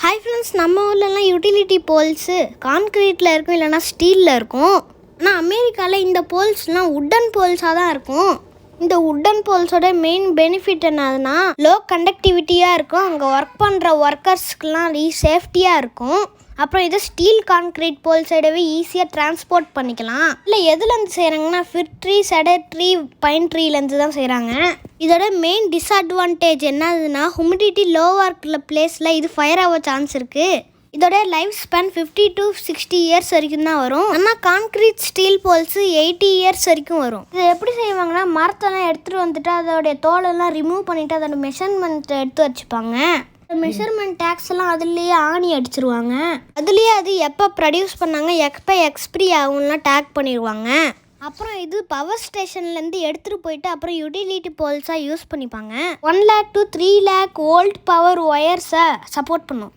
Hi friends, நம்ம ஊர்லலாம் utility போல்ஸு கான்க்ரீட்டில் இருக்கும், இல்லைனா ஸ்டீலில் இருக்கும். ஆனால் அமெரிக்காவில் இந்த போல்ஸ்லாம் உட்டன் போல்ஸாக தான் இருக்கும். இந்த உட்டன் போல்ஸோட மெயின் பெனிஃபிட் என்னதுன்னா லோ கண்டக்டிவிட்டியாக இருக்கும். அங்கே ஒர்க் பண்ணுற ஒர்க்கர்ஸ்க்குலாம் சேஃப்டியாக இருக்கும். அப்புறம் இது ஸ்டீல் கான்க்ரீட் போல் சைடவே ஈஸியாக டிரான்ஸ்போர்ட் பண்ணிக்கலாம். இல்லை எதுலேருந்து செய்கிறாங்கன்னா fir tree, cedar tree, pine ட்ரீலேருந்து தான் செய்கிறாங்க. இதோட மெயின் டிஸ்அட்வான்டேஜ் என்னதுன்னா ஹுமிடிட்டி லோவாக இருக்கிற பிளேஸில் இது ஃபயர் ஆக சான்ஸ் இருக்குது. இதோட லைஃப் ஸ்பேன் 50 to 60 இயர்ஸ் வரைக்கும் தான் வரும். ஆனால் கான்க்ரீட் ஸ்டீல் போல்ஸு 80 இயர்ஸ் வரைக்கும் வரும். இது எப்படி செய்வாங்கன்னா மரத்தெல்லாம் எடுத்துகிட்டு வந்துட்டு அதோடைய தோலெல்லாம் ரிமூவ் பண்ணிவிட்டு அதோட மெஷர்மெண்ட் எடுத்து வச்சுப்பாங்க. மெஷர்மெண்ட் டேக்ஸ் எல்லாம் அதுலேயே ஆணி அடிச்சிருவாங்க. அதுலேயே அது எப்போ ப்ரொடியூஸ் பண்ணாங்க, எப்போ எக்ஸ்பிரி ஆகும்லாம் டேக் பண்ணிடுவாங்க. அப்புறம் இது பவர் ஸ்டேஷன்லேருந்து எடுத்துகிட்டு போயிட்டு அப்புறம் யூட்டிலிட்டி போல்ஸாக யூஸ் பண்ணிப்பாங்க. 1 lakh to 3 lakh volt power ஒயர்ஸை சப்போர்ட் பண்ணும்.